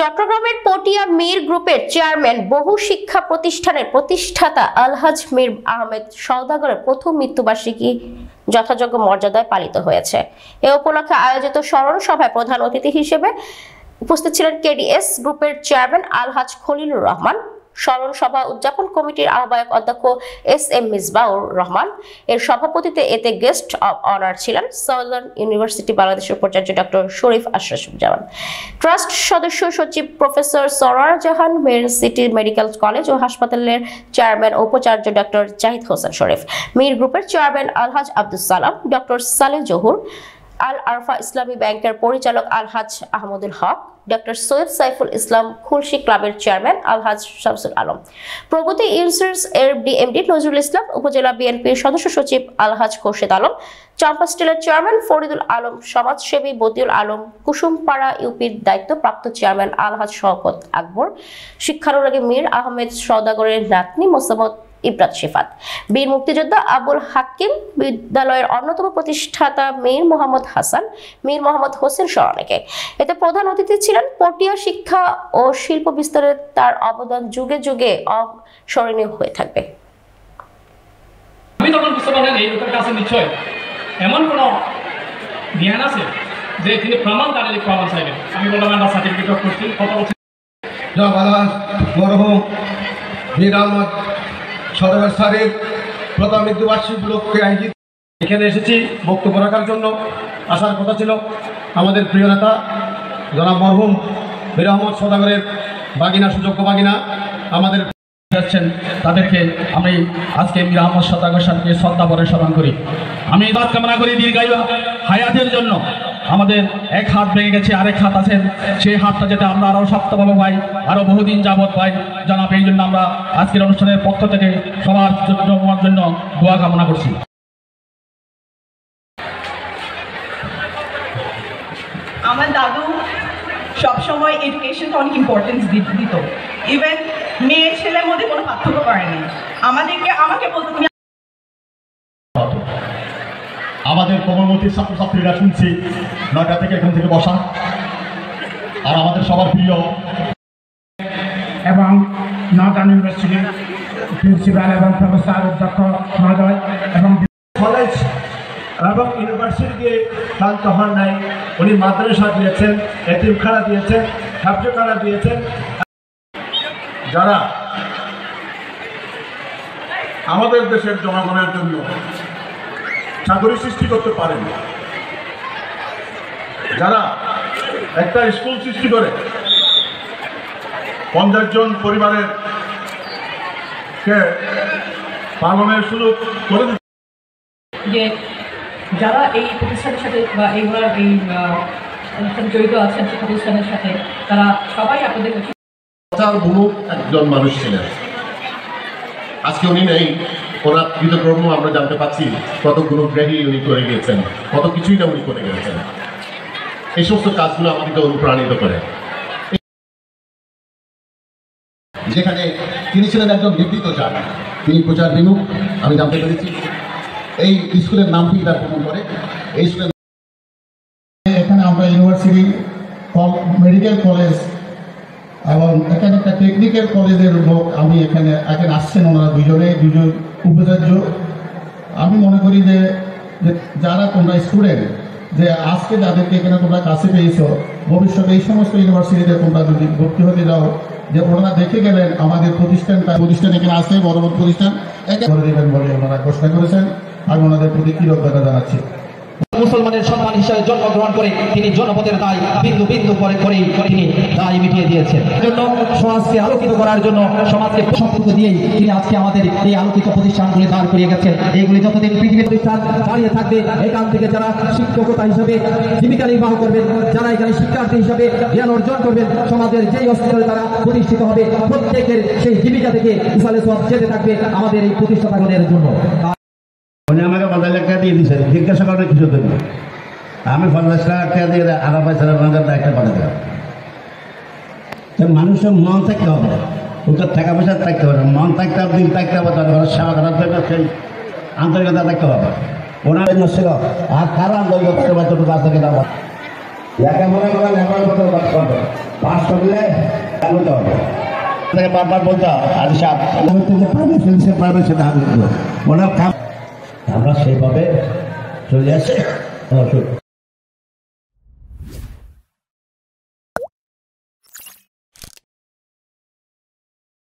চট্টগ্রামের পটিয়া মীর গ্রুপের চেয়ারম্যান বহু শিক্ষা প্রতিষ্ঠানের প্রতিষ্ঠাতা আলহাজ মীর আহমেদ সওদাগরের প্রথম মৃত্যুবার্ষিকী যথাযোগ্য মর্যাদায় পালিত হয়েছে। এ উপলক্ষে আয়োজিত স্মরণ সভায় প্রধান অতিথি হিসেবে উপস্থিত ছিলেন কেডিএস গ্রুপের চেয়ারম্যান আলহাজ খলিলুর রহমান। স্মরণ সভা উদযাপন কমিটির আহ্বায়ক অধ্যক্ষ এস.এম. মিসবাউর রহমান এর সভাপতিত্বে এতে গেস্ট অব অনার ছিলেন সাউদার্ন ইউনিভার্সিটি বাংলাদেশের উপাচার্য ডক্টর শরীফ আশরাফুজ্জামান, ট্রাস্ট সদস্য সচিব প্রফেসর সরোয়ার জাহান, মেরিন সিটি মেডিকেল কলেজ ও হাসপাতালের চেয়ারম্যান ও উপাচার্য ডক্টর জাহিদ হোসেন শরীফ, মীর গ্রুপের চেয়ারম্যান আলহাজ আব্দুস সালাম, ডক্টর সালেহ জহুর, আল আরফা ইসলামী ব্যাংকের পরিচালক আলহাজ আহমদুল হক, ডক্টর সৈয়দ সাইফুল ইসলাম খুলশি ক্লাবের চেয়ারম্যান আলহাজ শামসুল আলম, প্রগতি ইনস্যুরেন্স এর ডিএমডি নজরুল ইসলাম, উপজেলা বিএনপির সদস্য সচিব আলহাজ খোরশেদ আলম, চাম্পা স্টিলের চেয়ারম্যান ফরিদুল আলম, সমাজসেবী বদিউল আলম, কুসুমপাড়া ইউপির দায়িত্বপ্রাপ্ত চেয়ারম্যান আলহাজ শওকত আকবর, শিক্ষানুরাগী মীর আহমেদ সওদাগরের নাতনি মোসাম্মদ ইবরাত শিফাত, বীর মুক্তিযোদ্ধা আবুল হাকিম বিদ্যালয়ের অন্যতম প্রতিষ্ঠাতা মীর মোহাম্মদ হাসান, মীর মোহাম্মদ হোসেন সহ অনেকে। এতে প্রধান অতিথি ছিলেন পটিয়া শিক্ষা ও শিল্প বিস্তারে তার অবদান যুগে যুগে অস্মরণীয় হয়ে থাকবে। আমি তখন বুঝতে পারলেন এই লোকের কাছে নিশ্চয় এমন কোনো জ্ঞান আছে যে তিনি প্রমাণ দাঁড়িয়ে প্রমাণ চাইবেন। আমি বললাম আমরা সার্টিফিকেট করছি কথা বলছি মীর আহমদ সওদাগর স্যারের প্রথম মৃত্যুবার্ষিকী উপলক্ষে আয়োজিত এখানে এসেছি বক্তব্য রাখার জন্য। আসার কথা ছিল আমাদের প্রিয় নেতা জনাব মরহুম মীর আহমদ সওদাগরের বাগিনা, সুযোগ্য বাগিনা আমাদের যাচ্ছেন, তাদেরকে আমি আজকে মীর আহমদ সওদাগর সাহেবকে শ্রদ্ধাভরে স্মরণ করি। আমি বাদ কামনা করি দীর্ঘায়ু হায়াতের জন্য। আমাদের এক হাত ভেঙে গেছে, আরেক হাত আছে, সেই হাতটা যাতে আমরা আরও শক্তভাবে পাই, আরও বহুদিন যাবৎ পাই জানাব। এই জন্য আমরা আজকের অনুষ্ঠানের পক্ষ থেকে সবার জন্য দোয়া কামনা করছি। আমার দাদু সবসময় এডুকেশনকে অনেক ইম্পর্টেন্স দিত। ইভেন মেয়ে ছেলের মধ্যে কোনো পার্থক্য করেনি। আমাকে বলতো তুমি। আমাদের কোমলমতি ছাত্রছাত্রীরা শুনছি 9টা থেকে এখান থেকে বসা, আর আমাদের সবার প্রিয় এবং নর্দার্ন ইউনিভার্সিটির প্রিন্সিপাল এবং প্রফেসর অধ্যক্ষ মহোদয় এবং কলেজ এবং ইউনিভার্সিটিকে ক্লান্ত হন নাই। উনি মাদ্রাসা দিয়েছেন, এতিমখানা দিয়েছেন, হাফজখানা দিয়েছেন। যারা আমাদের দেশের জনগণের জন্য চাকরি সৃষ্টি করতে পারেন, যারা একটা স্কুল সৃষ্টি করে 50 জন পরিবারের কে পালনের সুযোগ করে যে যারা এই প্রতিষ্ঠানের সাথে বা এইগুলোর এই অনুষ্ঠানে জড়িত আছেন শিক্ষা প্রতিষ্ঠানের সাথে, তারা সবাই আপনাদের একজন মানুষ ছিলেন। আজকে উনি নেই, ওনার কৃতকর্ম আমরা জানতে পাচ্ছি কত গুণগ্রাহী উনি করে গিয়েছেন, কত কিছুই না উনি করে গিয়েছেন। এই সমস্ত কাজগুলো আমাদেরকে অনুপ্রাণিত করে। যেখানে তিনি ছিলেন একজন নিবৃত্ত চান, তিনি প্রচার বিমুখ আমি জানতে পেরেছি। এই স্কুলের নামটি তার প্রমাণ করে। এই স্কুলের এখানে আমরা ইউনিভার্সিটি মেডিকেল কলেজ এবং এখানে একটা টেকনিক্যাল কলেজের লোক আমি এখানে আসছেন, ওনারা দুজন উপাচার্য। আমি মনে করি যে যারা তোমরা স্টুডেন্ট, যে আজকে যাদেরকে এখানে তোমরা কাছে পেয়েছো, ভবিষ্যতে এই সমস্ত ইউনিভার্সিটিতে তোমরা যদি ভর্তি হতে যাও, যে ওনারা দেখে গেলেন আমাদের প্রতিষ্ঠান এখানে আছে, বড় বড় প্রতিষ্ঠান একে করে দেবেন বলে ওনারা ঘোষণা করেছেন। আমি ওনাদের প্রতি কৃতজ্ঞতা জানাচ্ছি। মুসলমানের সন্তান হিসেবে জন্মগ্রহণ করে তিনি জনপদের দায় বিন্দু বিন্দু করে তিনি দায় মিটিয়ে দিয়েছেন। জন্য সমাজকে আলোকিত করার জন্য, সমাজকে সম্পর্ক দিয়েই তিনি আজকে আমাদের এই আলোকিত প্রতিষ্ঠানগুলি দাঁড় করিয়ে গেছেন। এইগুলি যতদিন পৃথিবীর প্রতিষ্ঠান দাঁড়িয়ে থাকবে, এখান থেকে যারা শিক্ষকতা হিসাবে জীবিকা নির্বাহ করবেন, যারা এখানে শিক্ষার্থী হিসাবে জ্ঞান অর্জন করবেন, সমাজের যেই অস্তিত্বে তারা প্রতিষ্ঠিত হবে, প্রত্যেকের সেই জীবিকা থেকে ইসালে সওয়াব যেতে থাকবে আমাদের এই প্রতিষ্ঠাতাগণের জন্য। উনি আমাকে 50 লাখ টাকা দিয়ে দিয়েছেন, জিজ্ঞাসা করেন কিছু দেবেন। আমি 50 লাখ টাকা দিয়ে আড়া পয়সা একটা পাঠা দেওয়া। মানুষের মন থাকতে হবে, ওটা টাকা পয়সা থাকতে হবে, মন থাকতে হবে, দিন থাকতে হবে, তার সেবা করার জন্য সেই আন্তরিকতা থাকতে হবে। ওনার ছিল আর কারো আন্তরিকতা বাচ্চাটুকু আছে কিনা যাকে মনে করেন লেখাপড়া করতে হবে, পাস করলে এমনটা হবে। বারবার বলতে আজ পারবে সেটা ওনার কাম আমরা সেইভাবে চলে আসে।